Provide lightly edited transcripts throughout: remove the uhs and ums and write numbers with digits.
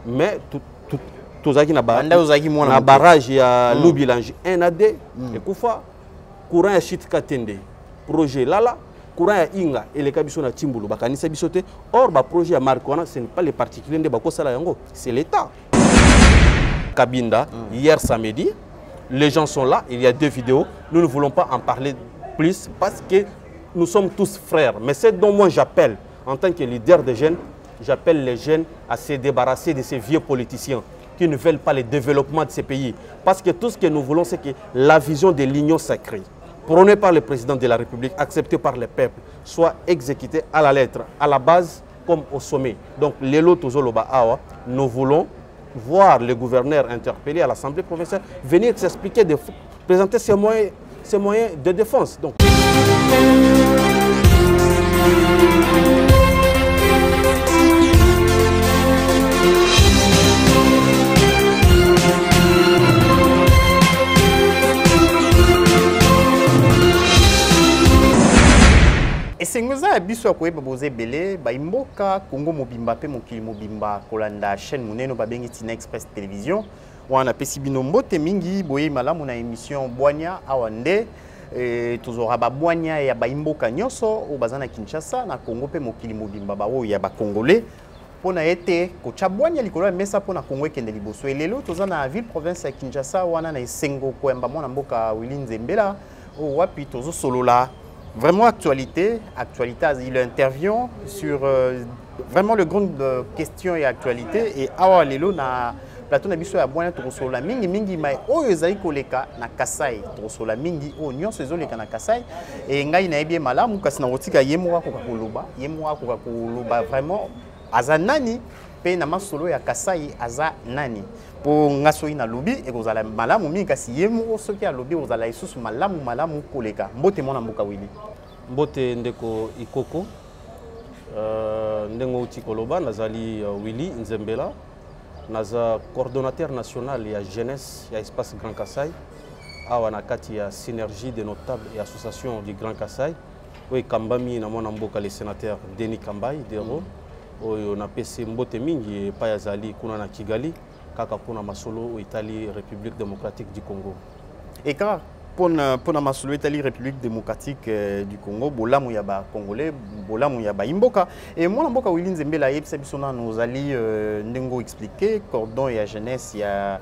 Mais tout ça qui n'a pas un barrage, il y a l'Oubilange 1 à 2, et Koufa, courant à Chit Katende, projet Lala, courant à Inga, et les cabisons à Timbulu, Bakanisa Bisote. Or, le projet à Marcona, ce n'est pas les particuliers de Bakosala Yango, c'est l'État. Kabinda, hier samedi, les gens sont là, il y a 2 vidéos, nous ne voulons pas en parler plus parce que nous sommes tous frères. Mais c'est dont moi j'appelle, en tant que leader des jeunes, j'appelle les jeunes à se débarrasser de ces vieux politiciens qui ne veulent pas le développement de ces pays. Parce que tout ce que nous voulons, c'est que la vision de l'union sacrée, prônée par le président de la République, acceptée par le peuple, soit exécutée à la lettre, à la base comme au sommet. Donc, Lelo Tozoloba Awa, nous voulons voir le gouverneur interpellé à l'Assemblée provinciale venir s'expliquer, de présenter ses moyens de défense. Donc, et c'est nous a biso a koyeba boze belé ba imboka Congo mobimba pe mokili mobimba kolanda chaîne muneno ba bengi Tina Express Télévision wana pesi bino mbote mingi boye malamu na émission Bwanya awande tozora ba Bwanya ya ba imboka nyonso o bazana Kinshasa na Congo pe mokili mobimba ba o ya ba congolais pona ete ko chabwanya likolo mesa pona Congo ekende liboso elelo tozana ville province ya Kinshasa wana na esengo ko mba mona mboka Willy Nzembela o wapi tozo solola. Vraiment actualité, il intervient sur vraiment le grand question et actualité et awa lelo na plateau na biso ya Bwanya tokosola mingi mai oyo ezali koleka na Kasai tokosola mingi o nyonso ezoleka na Kasai et ngai na ebie malamu kasi na otika yemwa ko koloba vraiment azanani pe na masolo ya Kasai aza nani po ngasoi na lobi e kozala malamu mingi kasi yemu soki ya lobi ozala isusu malamu koleka mbote mona mboka Willy mbote ndeko ikoko ndengo uti koloba nazali Willy Nzembela naza coordonnateur national ya jeunesse ya espace Grand Kasai awa na kati ya synergie de notables et association du Grand Kasai oyo kambami na mwana mboka le sénateur Denis Kambai Dero oyo na pesi mbote mingi epai azali kuna na Kigali kaka pona masolo Italie République démocratique du Congo. Et quand pona masolo Italie République démocratique du Congo bolamu ya ba congolais bolamu ya ba imboka et mwana mboka Willy Nzembela yebisa biso na nozali ndengo expliquer cordon ya jeunesse ya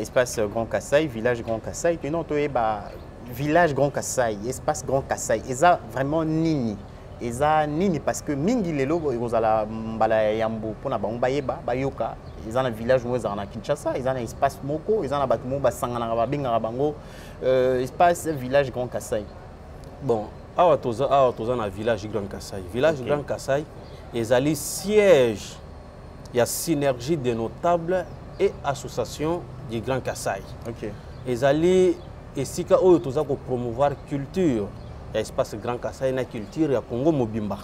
espace Grand Kasai village Grand Kasai que non to eba village Grand Kasai espace Grand Kasai eza vraiment nini eza nini parce que mingi lelo kozala mbala yambo pona bango bayeba bayoka eza na village mo eza na Kinshasa eza na espace moko eza na bato mo basangana ba benga bango espace village Grand Kasai. Bon awa toza na village Grand Kasai. Village Grand Kasai ezali siège ya synergie des notables et association du Grand Kasai. OK. Ezali esika oyo toza ko promouvoir culture espace Grand Kasai na culture ya Congo mobimba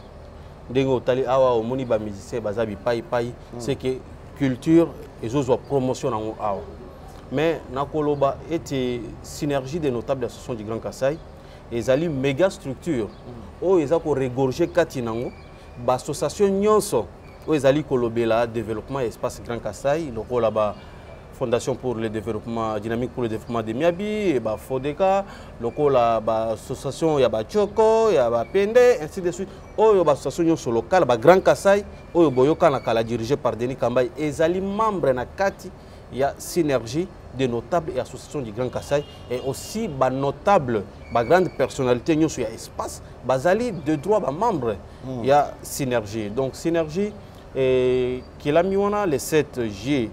ndenge otali awa omoni ba musicien bazabi pai c'est que culture ezozwa promotion nango awa mais nakoloba ete synergie des notables d'association du Grand Kasai ezali méga structure oyo eza ko regorger kati nango ba association nyonso oyo ezali kolobela développement espace Grand Kasai lokola ba Fondation pour le développement dynamique pour le développement de Miabi, et Fodeka, lokola ba association ya ba Choko, ya ba Pende, ainsi de suite. Oyo ba association locale ba Grand Kasai, oyo boyoka na kala dirigé par Denis Kambai, ezali membre na kati ya synergie des notables et associations du Grand Kasai et aussi ba notable, ba grande personnalité nyoso ya espace, bazali de droit ba membre ya synergie. Donc synergie et qui l'a mis le 7 juillet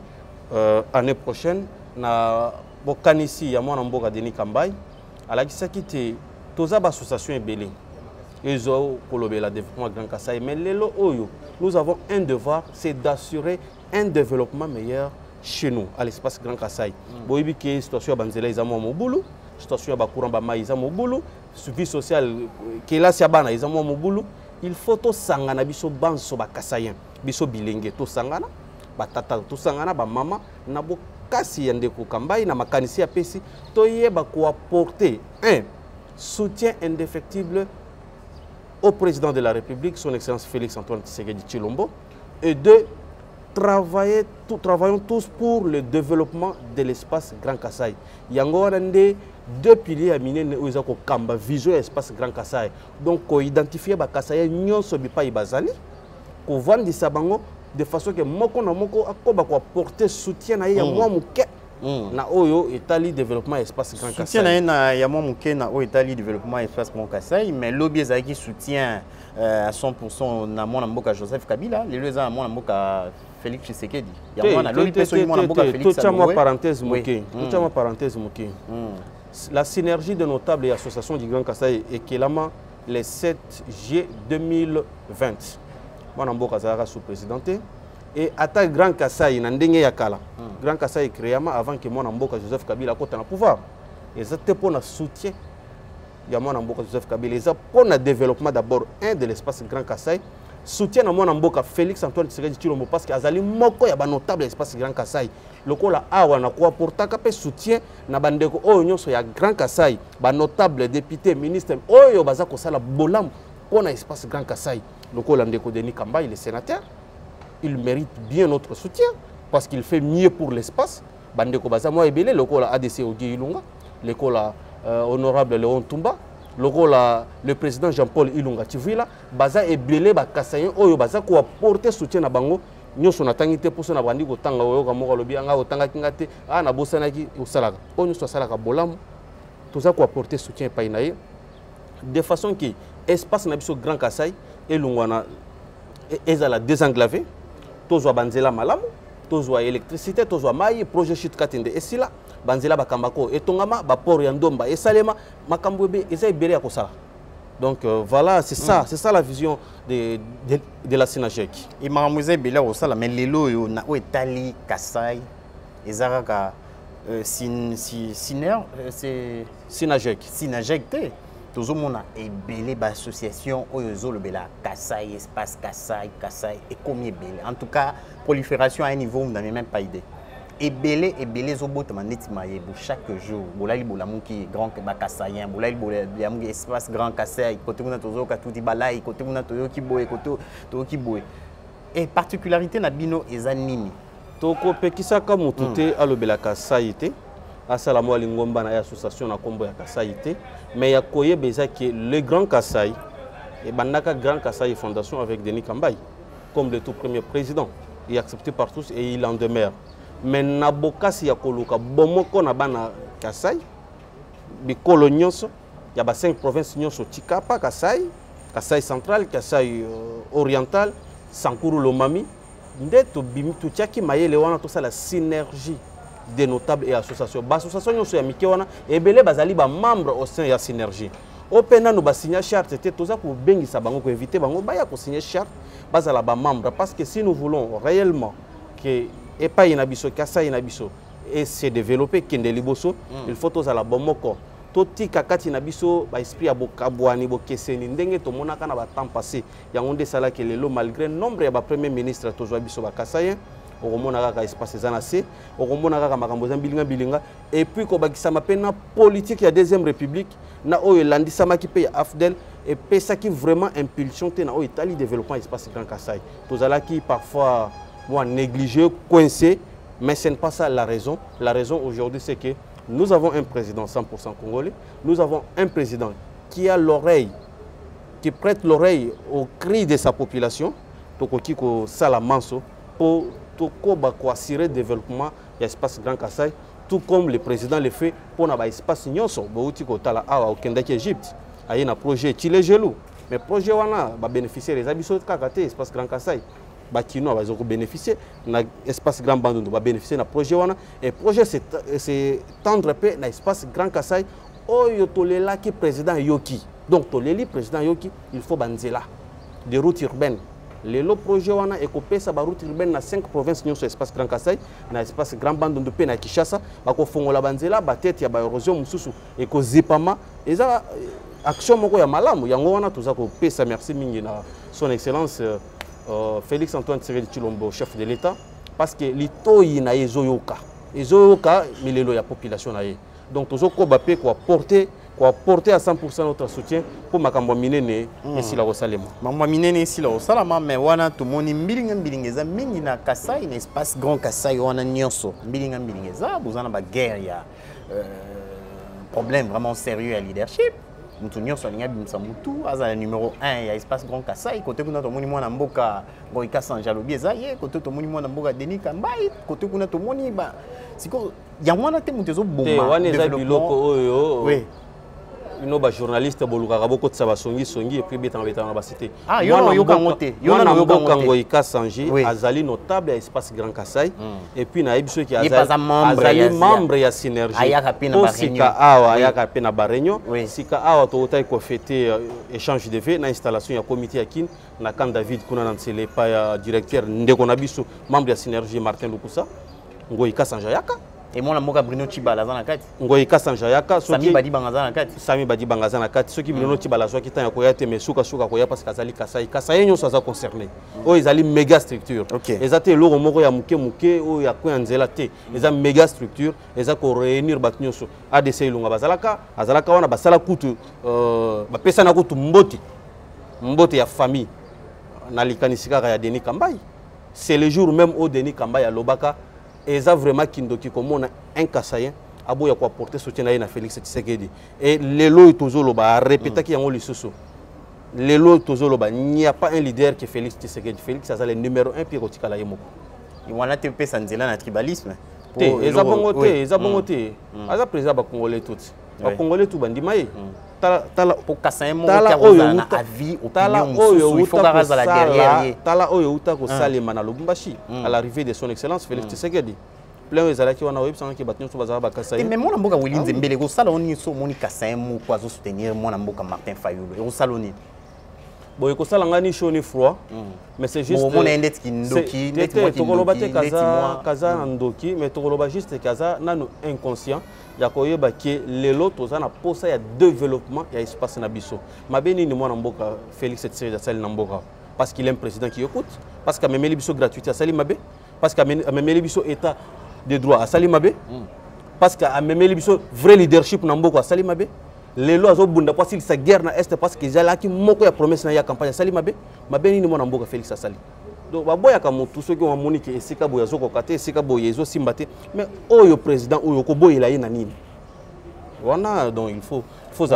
année prochaine na bokanisi ya mwana mboka Denis Kambai alakisaki te toza ba association ebele ezo kolobela développement Grand Kasai mais lelo oyo nous avons un devoir c'est d'assurer un développement meilleur chez nous à l'espace Grand Kasai boyibi ke situation ya banzela ezamo mobulu situation ya bacourant ba mai ezamo mobulu vie sociale kelasi ya bana ezamo mobulu il faut to sangana biso banso ba kasayen biso bilenge to sangana batata to sangana ba mama na bokasi ya ndeko Kambai na makanisi ya pesi toyeba ko apporter un soutien indéfectible au président de la République son excellence Félix Antoine Tshisekedi Tshilombo et deux travaillons tous pour le développement de l'espace Grand Kassai. Yango wana nde deux piliers à miner où ils ont kamba vision espace Grand Kassai. Donc ko identifier ba Kassai nyonso bipa ibazali, ko vendre sabango de façon que moko na moko akoba ko apporter soutien na ya mwa muke na oyo etali développement espace Grand Kassai. Soutien na ya mwa muke na oyo etali développement espace Grand Kassai, mais lobby ezaki soutien à 100% na mwana mboka Joseph Kabila, les deux à mwana mboka Félix Tshisekedi. Il y a mwana lobby peso mwana mboka Félix Tshisekedi. Tout ma parenthèse muke. La synergie de notables et associations du Grand Kassai est Kelama le 7 juillet 2020. Mwana mboka zara sous-présidenté et attaque Grand Kassai na ndenge ya kala. Grand Kassai créama avant que mwana mboka Joseph Kabila kota na pouvoir. Et c'était pour le soutien. Il y a mwana mboka Joseph Kabila. Et pour le développement d'abord de l'espace Grand Kassai. Soutien à mwana mboka Félix Antoine Tshisekedi Tshilombo parce que azali moko ya ba notable espace Grand Kassai. Lokola awa na ko porta ka pe soutien na bandeko oyo nyonso ya Grand Kassai, ba notable député ministre oyo baza ko sala bolam pour espace Grand Kassai. Lokola ndeko Denis Kamba, il est sénateur. Il mérite bien notre soutien parce qu'il fait mieux pour l'espace. Bandeko baza moi ebele lokola ADC Odi Ilunga, lokola honorable Léon Tumba. Le président Jean-Paul Ilunga Tivila, baza ebele ba Kassayen oyo baza ko apporter soutien na bango nyoso na tangité pour na bandi ko tanga oyo ka moko lobi anga otanga kingate na bosanaki osalaka oyo nyoso salaka bolamu toza ko apporter soutien pa inaye de façon que espace na biso Grand Kassai elungwana ezala désenclavé tozwa banzela malamu tozwa électricité tozwa mai projet chute katende esila banzela bakambako etongama ba port ya ndomba esalema makambo be eza ebele ya kosala. Donc voilà, c'est ça la vision de la Sinajek. Et maramouze bela osala mais lelo yo na etali Kassai ezaraka c'est Sinajek te tozomona ebele ba association oyo zolobela Kassai espace Kassai et combien ebele. En tout cas, prolifération à un niveau vous n'avez même pas idée. Ebele zobota maneti mayebo chaque jour. Bolali bolamuki grand Kassayen, bolali bolamuki espace Grand Kassai, côté mona tozoka tuti balai, côté mona toyoki boye, côté toyoki boye. Et particularité na bino ezanini. Toko pekisaka mutute alobela Kassai te. Asalamu alingomba na association na kombo ya Kassai te, mais ya koye beza que le Grand Kassai et bandaka Grand Kassai Fondation avec Denis Kamba comme le tout premier président, il est accepté par tous et il en demeure. Mais nabokasi ya koluka bomoko na bana Kassai bikolo nyonso ya ba 5 provinces nyonso Tikapa Kassai, Kassai central, Kassai oriental, Sankuru Lomami ndeto bimitu tiaki mayele wana to la synergie des notables et associations. Ba association nyonso ya mike wana ebele bazali ba membre au sein ya synergie. Opena no ba signer charte te toza ko bengisa bango ko inviter bango ba ya ko signer charte bazala ba membre parce que si nous voulons réellement que et pas inabiso Kassai inabiso et se développer kende liboso il faut tous à la bomoko toti kakati nabiso ba esprit abokabwani bokeseni ndenge to monaka na ba temps passé yango nde sala ke lelo malgré nombre ya ba premier ministre tozwa biso ba Kassayen okomona kaka espace ezana se okomona kaka makambo za bilinga et puis ko bakisama pe na politique ya deuxième république na oyo landisama ki pe ya AFDEL et pesa qui vraiment impulsion te na oyo Italie développement espace Grand Kassai tozala qui parfois moi négligé, coincé, mais ce n'est pas ça la raison. La raison aujourd'hui, c'est que nous avons un président 100% congolais, nous avons un président qui a l'oreille, qui prête l'oreille aux cris de sa population, Tokotiko Salamanso, pour assurer le développement de l'espace Grand Kassai, tout comme le président le fait pour l'espace Nyonso, Boutiko Tala Awa au Kendaki Égypte. Il y a un projet Chile Gelou, mais le projet wana va bénéficier des habitants de Kakate, l'espace Grand Kassai. Bakino va bénéficier na espace Grand Bandundu va bénéficier na projet wana et projet c'est tendre peu na espace Grand Kassai oyo tolela ki président Yoki donc toleli président Yoki il faut banzela des routes urbaines lelo projet wana ekopesa ba route urbaine na 5 provinces nyonso espace Grand Kassai na espace Grand Bandundu pe na Kinshasa bako fongola banzela ba tête ya ba érosion mususu ekozipama eza action moko ya malamu yango wana toza ko pesa merci mingi na son excellence Félix Antoine Tshisekedi Tshilombo, chef de l'État, parce que l'itoyi na ezoyoka milelo ya population na ye. Donc tozo ko bapé ko apporter Quoi porter à 100% notre soutien pour makambo minene et si la rosalema. Makambo minene si la rosalema mais wana to moni mbilinga mingi na Kasai na espace Grand Kasai wana nyonso mbilinga za bozana ba guerre ya problème vraiment sérieux à leadership. Mutu nyonso alinga bimsa mutu aza numéro 1 ya espace Grand Kasai côté kuna to moni mwana mboka Ngoika Sanjalobi eza ye côté to moni mwana mboka Denis Kambai côté kuna to moni ba siko ya mwana te mutu zo bomba wana eza biloko oyo oui ino ba journaliste bolukaka boko tsaba songi et puis betanga na ba cité yo yoka ngote yo na yoka Ngoika Sanji azali notable à espace Grand Kasai et puis na ebiso ki azali membre ya synergie ayaka pena ba réunion ayaka pena ba réunion sika awa to otai ko fêter échange de vues na installation ya comité ya kin na kan David kuna na nsele pa ya directeur ndeko na biso membre ya synergie Martin Lukusa Ngoika Sanji yaka et mon amour Bruno Chibala dans la carte. Ngoika Sanjayaka Sami Badi Bangaza na kati. Sami Badi Bangaza na kati. Ceux qui Bruno Chibala soit qui t'a yakoya te mesuka koya parce qu'azali Kasai. Kasai nyo ça concerné. Oh ils ali méga structure. Ils a été loro moko ya muke o ya ko nzela te. Ils a méga structure, ils a ko réunir batnyoso. ADC ilunga bazalaka, azalaka wana basala kutu ba pesa na kutu mbote ya famille. Na likanisika ya Denis Kambai. C'est le jour même où Denis Kambai à Lobaka et ça vraiment Kindoki comme on a un Kassayen a beau y quoi porter soutien à Félix Tshisekedi et les lois tozoloba répéter qu'il y a un lissoso les lois tozoloba il n'y a pas un leader qui est Félix Tshisekedi. Félix c'est le numéro 1 puis Rotika la yemoko il y a TP Sanzela na tribalisme ils a bongoté aza président ba congolais tout ba congolais tout bandimaye tala pour Kassayen mo na avis opinion il faut qu'araza la derrière tala oyo uta ko salema na Lubumbashi à l'arrivée de son excellence Félix Tshisekedi plein ezalaki wana websanga ki batnyo so bazaba Kassaye mais mon mboka Willy Nzembele ko sala oni so moni Kassayen mo ko azo soutenir mon mboka Martin Fayulu et ko saloni bon ko sala ngani chaud ni froid mais c'est juste mon indet ki ndoki net moi ki ndoki kaza ndoki mais tokoloba juste kaza nanu inconscient ya koyeba ke lelo toza na posa ya développement ya espace na biso mabeni ni mwana mboka Félix Tshisekedi sali na mboka parce qu'il est un président qui écoute parce que memeli biso gratuité sali mabe parce que memeli biso état de droit sali mabe parce que memeli biso vrai leadership na mboka sali mabe lelo azobunda parce qu'il sa guerre na est parce que zalaki moko ya promesse na ya campagne sali mabe mabeni ni mwana mboka Félix sali donc baboya ka mutu soki wa moniki esika boya zoko kate esika boya ezo simbate mais oyo président oyo ko boyela ye na nini wana donc il faut donc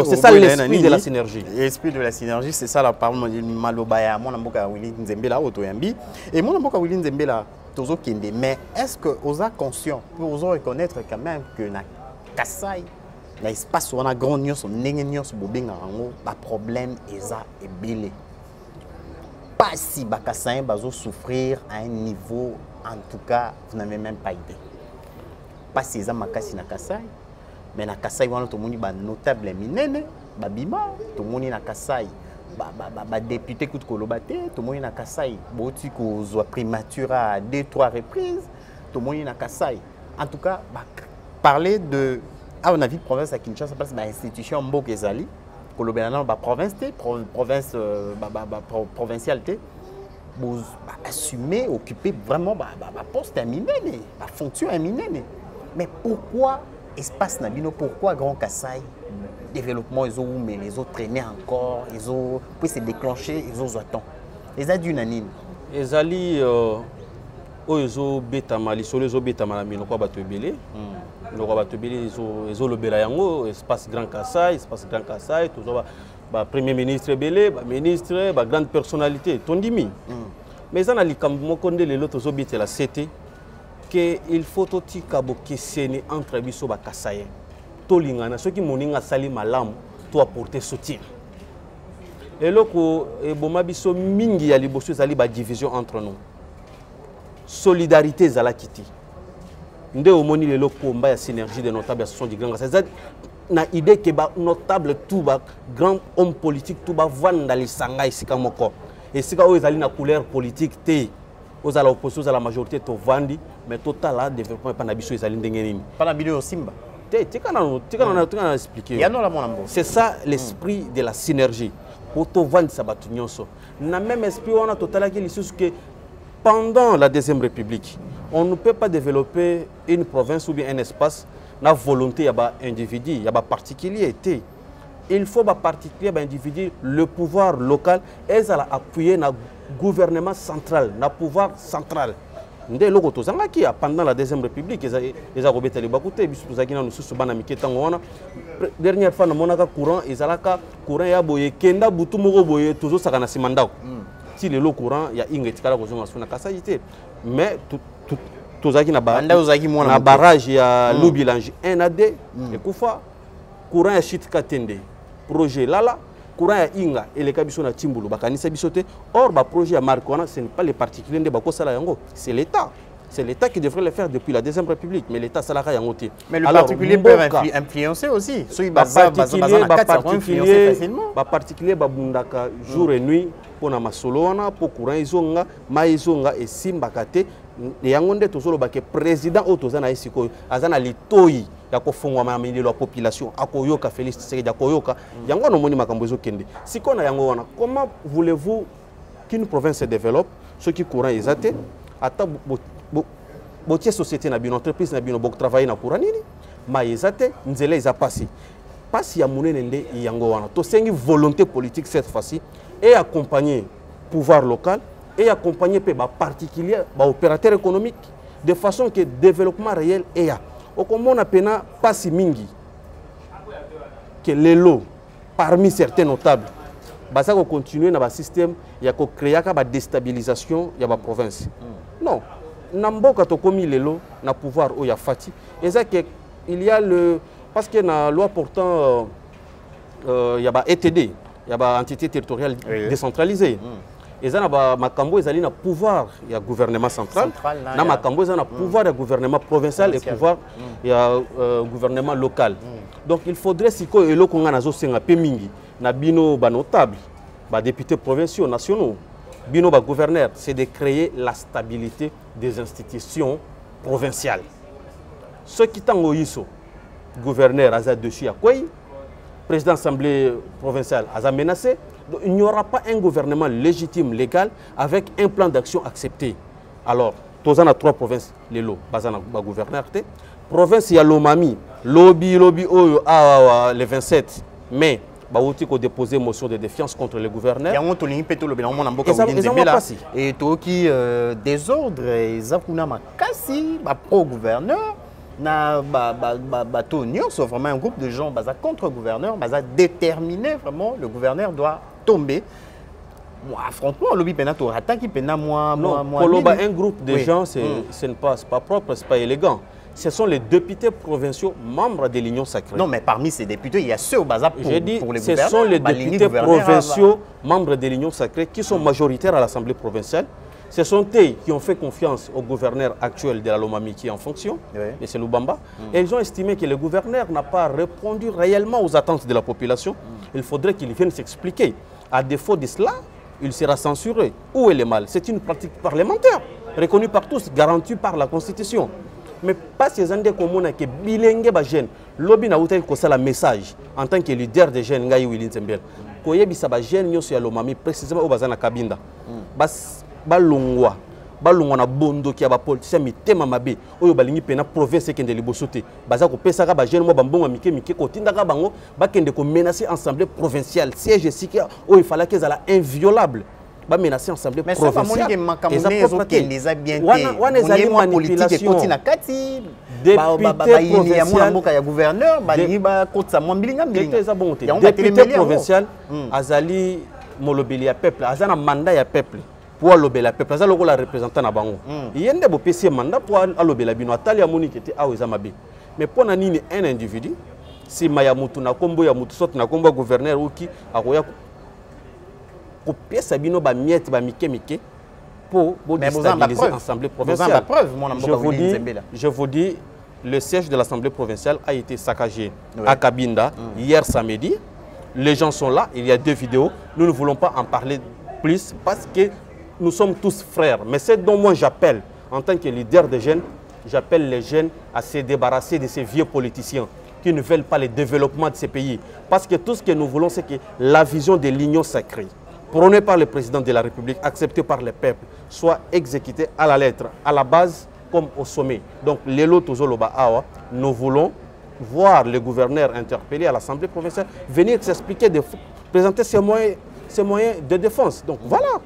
c'est ça l'esprit de la synergie. L'esprit de la synergie, c'est ça la parole de Malobaya, mon amboka Willy Nzembela Otoyambi et mon amboka Willy Nzembela Tozo Kende. Mais est-ce que vous êtes conscient, vous reconnaître quand même que na Kasai, l'espace où on a grand news, on bobinga rango, ba problème eza et belé. Pas si ba Kasai bazo souffrir à un niveau, en tout cas, vous n'avez même pas idée. Pas si eza makasi na Kasai. Mais na Kasai wana to moni ba notable minene ba bima to moni na Kasai ba député kut koloba te to moni na Kasai boti ko zo primature à 2-3 reprises to moni na Kasai en tout cas parler de à mon avis province à Kinshasa place ba institution mboka ezali koloba na ba province te province provinciale te assumer occuper vraiment ba poste minene ba fonction minene mais pourquoi espace nabino pourquoi Grand Kasai développement ils ont mais les autres traîner encore ils ont puis se déclencher ils ont attend les adunanine les ali oyo betama lisolo zo betama na mino kwa bato ebele loko bato ebele ils ont lobela yango espace Grand Kasai toujours ba premier ministre ebele ba ministre ba grande personnalité tondimi mais ça na likambo moko nde lelo tozo bitela CT il faut aussi que entre biso ba Kassayen to lingana ceux qui moninga sali malamu to apporter soutien et loko e boma biso mingi ya liboso zali ba division entre nous solidarité zala kiti nde omoni lelo komba ya synergie de notable association du Grand Kasai na idée que ba notable tout ba grand homme politique tout ba vanda lisanga isika moko et sika o ezali na couleur politique te aux à l'opposition à la majorité to vandi mais total là développement pas na biso ezali ndenge nini pas na biso simba tika expliquer c'est ça l'esprit de la synergie pour to vandi sabatu nyonso na même esprit on a total qui lisusu que pendant la deuxième république On ne peut pas développer une province ou bien un espace na volonté ya ba individu, ya ba particulier. Il faut ba particulier ba individu le pouvoir local et ça appuyer na gouvernement central, na pouvoir central. Ndé loko tozanga ki pendant la deuxième république ils a robété les bakoute biso tozaki na nususu bana miketa ngona dernière fois na monaka courant ezalaka courant ya boye kenda butu moko boye tozo saka na simandako si le courant ya ingetikala kozonga sona kasayité mais tozaki na barrage ya Lubilange 1 à 2 ekufa courant ya Chitka Tende projet lala courant ya inga eleka biso na Timbulu bakanisa biso te or ba projet ya Marcona ce n'est pas les particuliers de bakosala yango c'est l'État. C'est l'État qui devrait le faire depuis la Deuxième République, mais l'État salarié en ôté. Mais le particulier peut influencer aussi. Les particuliers babundaka jour et nuit pour na masoloana pour courant izonga maizonga et simbakate yangonde tozolo ba ke président otozana isiko azana litoi ya kofungwa mamili la population akoyoka Félix Tshisekedi akoyoka yango no moni makambo ezokende sikona yango wana comment voulez-vous qu'une province se développe ceux qui courant ezate ata botie société na bino entreprise na bino bok travailler na courant nini maezate nzela eza passé passe ya munene nde yango wana to sengi volonté politique cette fois-ci et accompagner pouvoir local et accompagner pe ba particulier ba opérateur économique de façon que développement réel est au comment on a pena passe mingi que les lots parmi certains notables basa ko continuer na ba système ya ko créer ka ba déstabilisation ya ba province non Namboka tokomi lelo na pouvoir ou ya fati et ça que il y a le parce que na loi portant il y a ba ETD il y a ba entité territoriale décentralisée et ça na ba makambo ezali na pouvoir ya gouvernement central na makambo ezali na pouvoir ya gouvernement provincial et pouvoir ya gouvernement local donc il faudrait siko eloko nga nazo senga pe mingi na bino ba notable ba députés provinciaux nationaux bino ba gouverneur c'est de créer la stabilité des institutions provinciales. Ce qui tango yiso gouverneur aza dessus à quoi président assemblée provinciale a menacé, il n'y aura pas un gouvernement légitime légal avec un plan d'action accepté. Alors, tous en 3 provinces les lots bazana ba gouverneur té province ya Lomami lobby oyo les 27 mai Baouti ko déposer motion de défiance contre le gouverneur. Et tout qui désordre Zakuna Makasi, pro-gouverneur, na c'est vraiment un groupe de gens contre gouverneur, déterminé vraiment le gouverneur doit tomber. Moi, affrontement, lobby penato attaque pena moi un groupe de gens ce n'est pas propre, c'est pas élégant. Ce sont les députés provinciaux membres de l'Union sacrée. Non, mais parmi ces députés, il y a ceux au bazar pour les gouverneurs. Ce sont les députés provinciaux membres de l'Union sacrée qui sont majoritaires à l'Assemblée provinciale. Ce sont eux qui ont fait confiance au gouverneur actuel de la Lomami qui est en fonction, M. Lubamba. Et ils ont estimé que le gouverneur n'a pas répondu réellement aux attentes de la population. Il faudrait qu'il vienne s'expliquer. À défaut de cela, il sera censuré. Où est le mal? C'est une pratique parlementaire, reconnue par tous, garantie par la Constitution. Mais pas ces gens qui bilingue ba jeune lobby na uta ko sala message en tant que leader des jeunes ngai Willy Nzembele ko yebisa ba jeune nyoso ya Lomami précisément au bazana kabinda bas balungwa na bondo ki ya ba politicien mitema mabe oyo balingi pena province kende liboso te baza ko pesa ka ba jeune mo bambonga mike ko tinda ka bango ba kende ko menacer assemblée provinciale siège sika oyo il fallait qu'ils ala inviolable ba menacer assemblée provinciale. Mais ça fait que les a bien été manipulation député provincial azali molobeli ya peuple azana mandat ya peuple pour alobela peuple azali ko la représentant na bango yende bo pesi mandat pour alobela bino atali amoni kete awo ezamabe mais pona nini un individu si maya mutu na kombo ya mutu sot na kombo gouverneur uki akoya pour pièce bino ba miette ba mike pour déstabiliser l'Assemblée provinciale. Je vous dis, le siège de l'Assemblée provinciale a été saccagé à Cabinda hier samedi. Les gens sont là, il y a 2 vidéos. Nous ne voulons pas en parler plus parce que nous sommes tous frères. Mais c'est dont moi j'appelle, en tant que leader des jeunes, j'appelle les jeunes à se débarrasser de ces vieux politiciens qui ne veulent pas le développement de ces pays. Parce que tout ce que nous voulons, c'est que la vision de l'union sacrée, prônée par le président de la République, acceptée par le peuple, soit exécutée à la lettre. À la base, comme au sommet. Donc, Lelo Tozoloba Awa, nous voulons voir le gouverneur interpellé à l'Assemblée provinciale, venir s'expliquer, présenter ses moyens de défense. Donc, voilà.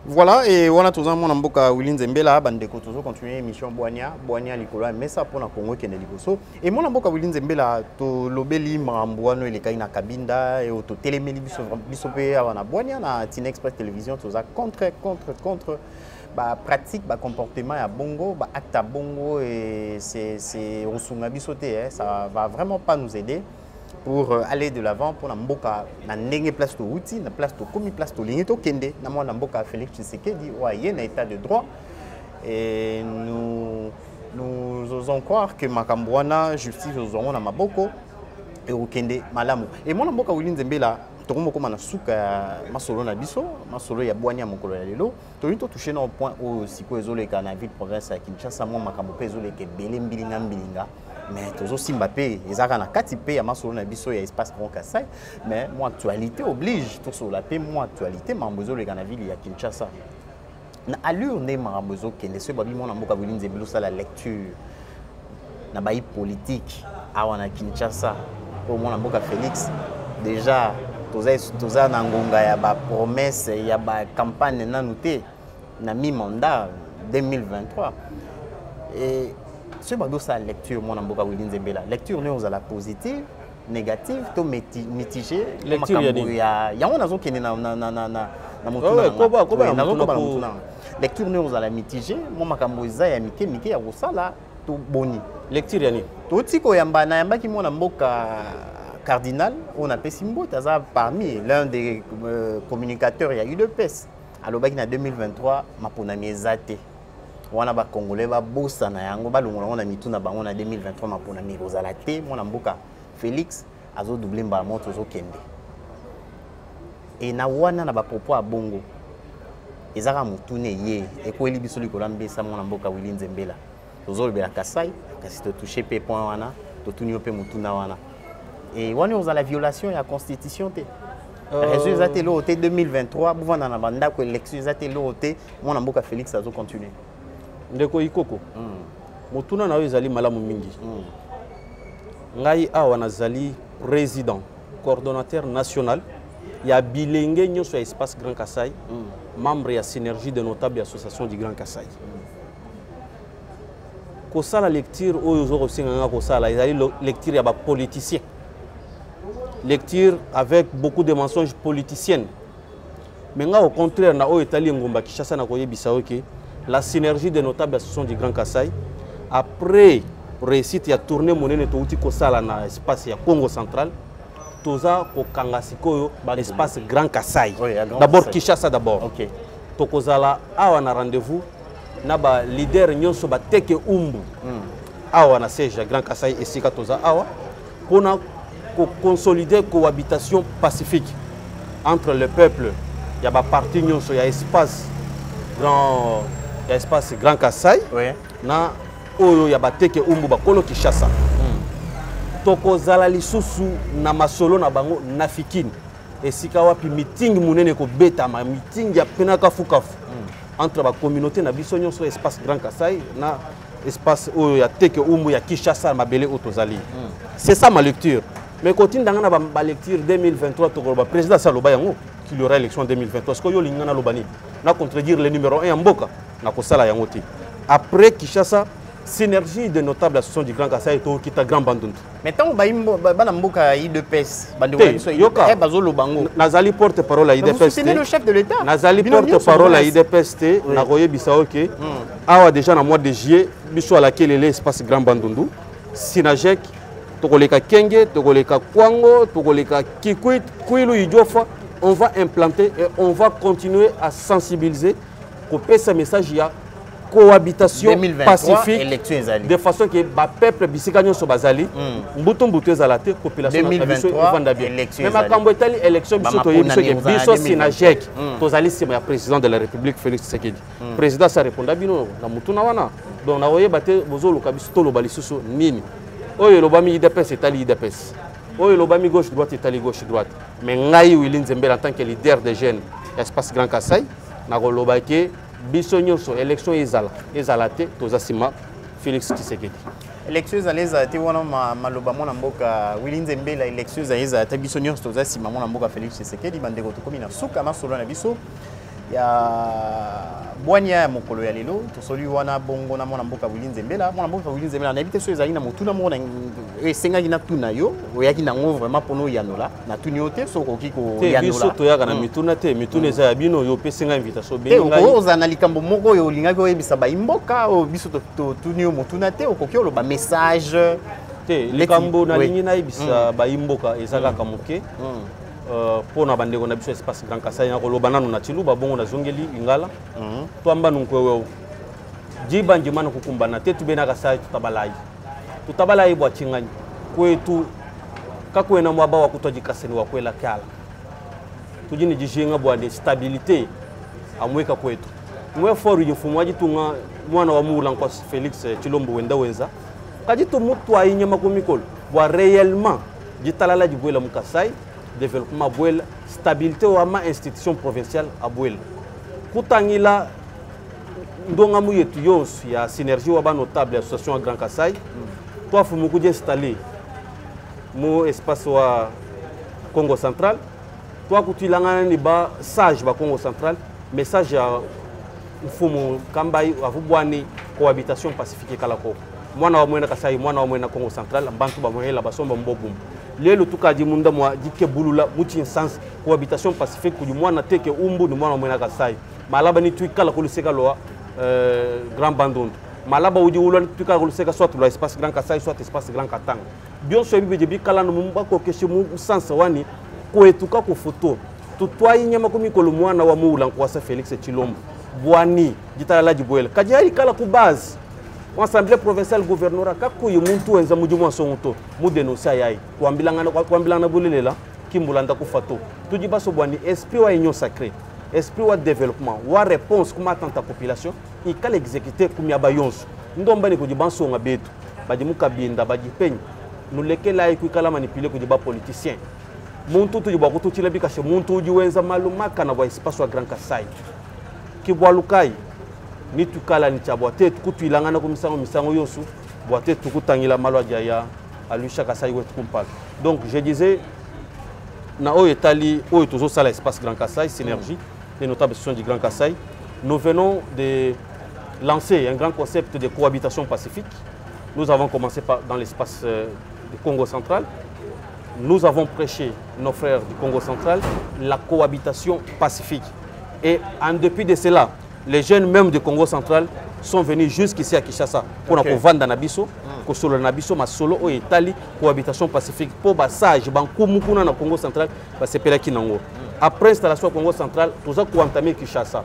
Voilà, et on a tous un mboka Willy Zembela, bandeko toujours continuer émission Boania Likolo, mais ça pour la Congo qui est liboso. Et mon mboka Willy Zembela, to lobeli mambouano il est na kabinda et auto téléméli bisopé à na Boania na Tina Express Télévision, tout ça contre bah pratique, bah comportement à bongo, bah acte à bongo et c'est on sunga bisoté, ça va vraiment pas nous aider pour aller de l'avant pour la mboka na ndenge place to outil na place to komi place to lingi to kende na mwana mboka Félix Tshisekedi ouais na état de droit et nous osons croire que makambwana justice ozongo na maboko et au kende malamu et mwana mboka Willy Nzembela tokomo koma na suka masolo na biso masolo ya bwanya mokolo ya lelo to toucher na point au siko ezoleka na ville province ya Kinshasa mo makambo pe ezoleka belé mbilinga mais toujours Mbappé, ils ont un catipé à ma sur biso et espace Grand Kassai, mais mon actualité oblige tout sur la paix, mon actualité mambozo le Ganaville il y a Kinshasa. Na allure né mambozo qui ne se babi mon amour Willy Nzembela ça la lecture na baï politique à wana Kinshasa au mon amour Félix déjà toza na ngonga ya ba promesse ya ba campagne na noté na mi mandat 2023 et ce bateau ça lecture mon amboka Willy Nzembela lecture nous à la positive négative to mitigé lecture ya on a zo kene na motuna lecture nous à la mitigé mon makambo za ya mike ya kosala to boni lecture yani to tiko yamba na yamba ki mon amboka cardinal on a Pessimbo taza parmi l'un des communicateurs il y a eu de PES alors baki na 2023 mapona miezate wana ba congolais ba bossa na yango ba longola na mituna bango na 2023 mapona mi kozala te mwana mboka Félix azo doubler mba moto zo kende et na wana na ba propos a bongo ezaka mutune ye ekweli biso likola mbesa mwana mboka Willy Nzembela tozo bela Kasai kasi to toucher pe point wana to tunyo pe mutuna wana et wana ozala violation ya constitution te réseau ezate lo te 2023 buvana na banda ko élection ezate lo te mwana mboka Félix azo continuer ndeko ikoko motuna na ezali malamu mingi ngai awa nazali président coordonnateur national ya bilenge nyonso ya espace Grand Kassai membre ya synergie de notables association du Grand Kassai kosala lecture oyo ozokosenga kosala ezali lecture ya ba politicien lecture avec beaucoup de mensonges politiciennes mais nga au contraire na oyo etali ngomba Kinshasa na koyebisa oke la synergie des notables associations du Grand Kassai, après réussite, il y a tourné mon outil Kosala dans l'espace ya Congo central, Toza Kokangasiko, l'espace Grand Kassai. D'abord Kinshasa d'abord. Ok. Tokozala, a un rendez-vous, naba leader nyonso ba teke umbu. Awa na siège Grand Kassai et Sika Toza Awa, pour consolider cohabitation pacifique entre le peuple. Il y a ba parti nyonso, il y a espace Grand Kassai na oyo ya bateke umbu bakolo Kinshasa tokozala lisusu na masolo na bango na fikini esika wapi meeting munene ko beta ma meeting ya penaka fukafu entre ba communauté na biso nyonso espace Grand Kassai na espace oyo ya teke umbu ya Kinshasa mabele otozali c'est ça ma lecture mais continue dans ba lecture 2023 tokoloba président Saloba yango qu'il y aura élection en 2023 parce que yo lingana lobani na contredire le numéro 1 en mboka na kosala yango te après Kinshasa synergie de notables associations du Grand Kassai to kita Grand Bandundu mais tant bana mboka IDPS bandeko biso yoka bazolo bango nazali porte parole à IDPS c'est le chef de l'état nazali porte parole à IDPS na koyebisa oke awa déjà na mois de juillet biso à laquelle l'espace Grand Bandundu Sinajek tokoleka Kenge tokoleka Kwango tokoleka Kikwit Kwilu Idjofa on va implanter et on va continuer à sensibiliser pour passer ce message il y a cohabitation 2023, pacifique de façon que le peuple bisika so bazali mbuto mbuto ezalate population na biso evanda bien mais makambo etali élection biso to yebiso ke biso Sinajek tozali sima ya président de la République Félix Tshisekedi président ça répondra bino na mutuna wana donc na oyeba te bozolo ka biso to lobali susu nini oyo lobami IDPS etali IDPS oyo lobami gauche droite etali gauche droite mais ngai Willy Nzembela en tant que leader des jeunes espace Grand Kassai na kolobaki biso nyonso élection ezala te tozasima Félix Tshisekedi. Élection ezaleza te wana maloba mona mboka Willy Nzembela élection ezaleza te biso nyonso tozasima mona mboka Félix Tshisekedi bandeko tokomi na suka masolo na biso ya bwania ya mokolo ya lelo tosoli wana bongo na mona mboka Willy Nzembela mona mboka Willy Nzembela na bité so ezali na motuna mona esengaki na tuna yo oyaki nango vraiment pono yanola na tuni yo te so koki ko yanola biso toyaka na mituna te mituna eza ya bino yo pesenga invitation be ngai oza na likambo moko yo lingaki oyebisa ba imboka o biso to tuni yo motuna te okoki oloba message te likambo na lingi na yebisa ba imboka ezaka kamuke pona bandeko na biso espace Grand Kasai na koloba nanu na Chiluba bongo na zongeli ingala twamba nunkwewe jiba njimana kukumbana te tubena Kasai tutabalai bwa chingani kwetu kakwena mwaba wa kutwa jikaseni wa kwela kyala tujini jishinga bwa de stabilité amweka kwetu mwe foru jifumu wajitunga mwana wa mula kwa Felix Chilombo wenda wenza kajitu mutu ainyama kumikolo bwa réellement jitalala jibwela mukasai développement à Bouel, stabilité ou ama institution provinciale à Bouel. Koutangila ndonga muyetu yos ya synergie ou notable association à Grand Kasai. Toi fumuku installé mo espace wa Congo central. Toi kutilanga ni ba sage ba Congo central, message ya mfumu kambai avubwani cohabitation pacifique kalako. Mwana wa mwena Kasai, mwana wa mwena Congo central, bantu ba mwela basomba mbobum. Lelo tukaji munda mwa dike bulula muti sens cohabitation pacifique ku mwana teke umbu ni mwana mwena Kasai malaba ni tuikala ko luseka lo Grand Bandundu malaba udi ulo tuikala ko luseka soit lo espace Grand Kasai soit espace Grand Katanga bien so bibe bi kala no mumba ko keshe mu sens wani ko etuka ko photo tutwai nyama ko mikolo mwana wa mula kwa sa Felix Chilombo bwani jitala jibwela kaji kala ku base Assemblée provinciale gouvernorat kakuyi muntu enza mujumu sonto mu dénoncer yai kwambilanga bulelela kimbulanda kufato tuji baso bwani esprit wa union sacrée esprit wa développement wa réponse kuma tanta population ikala exécuter kumya bayonso ndomba ni kujibanso nga betu bajimuka binda bajipenya nulekela ikala manipuler kujiba politicien muntu tuji bwa kututila bikashe muntu uji wenza malumaka na bwa espace wa Grand Kasai kibwalukai ni tukala ni chabwate tukutuilangana ko misango yosu boite tukutangila malwa ya alusha Kasai wetu kumpala. Donc je disais na o etali o tozo sala espace Grand Kasai synergie les notables associations du Grand Kasai nous venons de lancer un grand concept de cohabitation pacifique. Nous avons commencé dans l'espace du Congo central. Nous avons prêché nos frères du Congo central la cohabitation pacifique et en dépit de cela les jeunes même du Congo central sont venus jusqu'ici à Kinshasa pour vendre nabiso, pour solo nabiso, ma solo au Italie, cohabitation pacifique pour basage, bankumukuna na Congo central, basepela kinango. Après installation au Congo central, tous a entamé Kinshasa.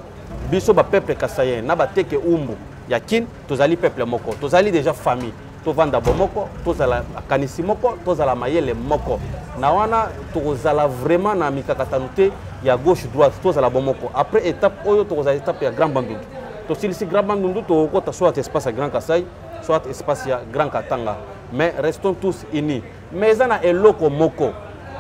Biso ba peuple kasayen, na ba teke umbu, yakin, tous ali peuple moko, tous ali déjà famille. To vanda bomoko, to zala kanisi moko, to zala mayele moko. Na wana to zala vraiment na mikakatanute ya gauche droite, to zala bomoko. Après étape oyo to zala étape ya Grand Bandundu. To silisi Grand Bandundu to kota soit espace à Grand Kasai, soit espace ya Grand Katanga. Mais restons tous unis. Mais ezana eloko moko.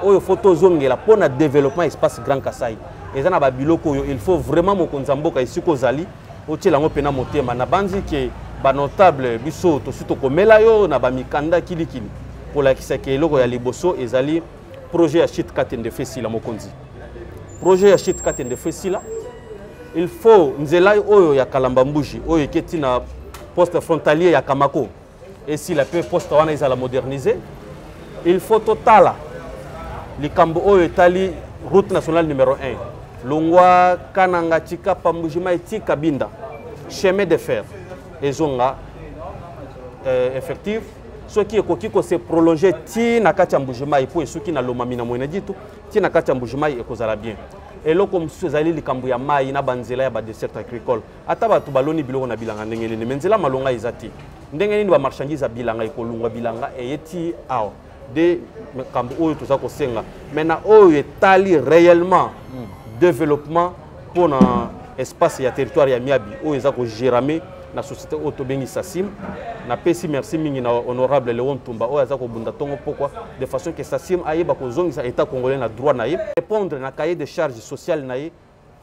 Oyo photo zongela pona développement espace Grand Kasai. Ezana ba biloko yo, il faut vraiment mokonzamboka ici ko zali otela ngo pena motema na banzi ke ba notable biso to suto komela yo na ba mikanda kilikili pour la kisake eloko ya liboso ezali projet ya shit katende fesila mokonzi projet ya shit katende fesila il faut nzela oyo ya kalamba mbuji oyo keti na poste frontalier ya Kamako et si la peu poste wana ezala moderniser il faut totala likambo oyo etali route nationale numéro 1 longwa kananga tika pambujima etika binda chemin de fer ezonga effectif ce qui est se prolonger ti na kati mbujima ipo esuki na lomami na mwena ditu ti na kati mbujima ekozala bien et loko msu ezali likambo ya mai na banzela ya ba dessert agricole ata batu baloni biloko na bilanga ndenge nini menzela malonga ezati ndenge nini ba marchandise bilanga ekolungwa bilanga eyeti aw de kambo oyo toza kosenga maintenant oyo etali réellement développement pour na espace ya territoire ya Miabi oyo eza ko gérame na société autobengi Sasim na pesi merci mingi na honorable Léon Tumba oyo aza ko bunda tongo pourquoi de façon que Sasim ayeba ko zongisa état congolais na droit na ye répondre na cahier de charges sociales na ye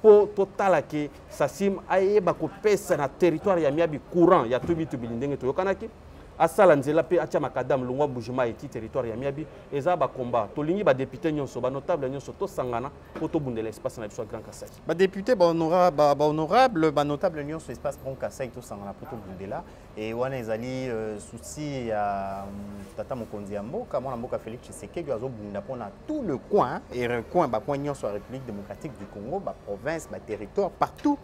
pour total que Sassim aye ba ko pesa na territoire ya miabi courant ya tubi ndenge to yokanaki asala nzela pe atia makadam longwa bougement eti territoire ya miabi eza ba combat to lingi ba député nyonso ba notable nyonso to sangana po to bundela espace na biso Grand Kassai ba député ba honorable ba notable nyonso espace Grand Kassai to sangana po to bundela et wana ezali souci ya tata mokonzi ya mboka mwana mboka Félix Tshisekedi azo bunda pona tout le coin et recoin ba coin nyonso ya République démocratique du Congo ba province ba territoire partout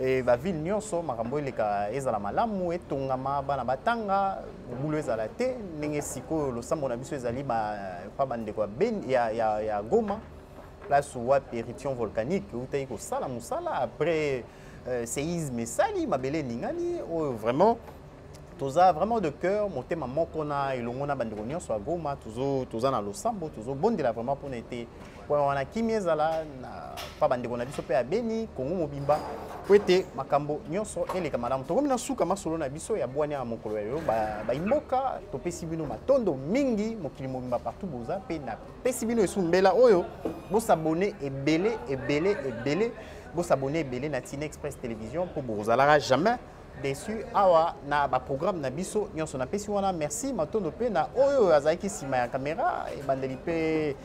et ba ville nyonso makambo eleka ezala malamu etongama bana batanga bulo ezala te ndenge siko losambo na biso ezali ba pa bandeko ya Goma place où éruption volcanique utayi ko sala musala après séisme sali mabele ningani vraiment toza vraiment de cœur motema moko na elongo na bandeko nyonso ya Goma toza na losambo tozo bondela vraiment pour été wana kimi ezala na pa bandeko na biso pe ya Beni Kongo mobimba po ete makambo nyonso eleka malamu tokomi na suka masolo na biso ya bwani ya mokolo ya yo ba imboka topesi bino matondo mingi mokili mobimba partout boza pe na pesi bino esumbela oyo bosabone ebele bosabone ebele na Tina Express Télévision pour bozalaka jamais déçu awa na ba programme na biso nyonso na pesi wana merci matondo pe na oyo azaki sima ya caméra e bandeli pe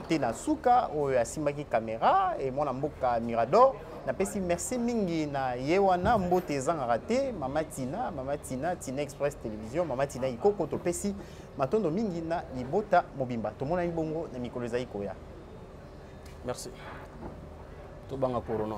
te na suka oyo asimbaki caméra e mwana mboka Mirador na pesi merci mingi na ye wana mbote ezanga te mama Tina Tina Express Télévision mama Tina ikoko to pesi matondo mingi na libota mobimba to mona bongo na mikolo ezai koya merci to banga corona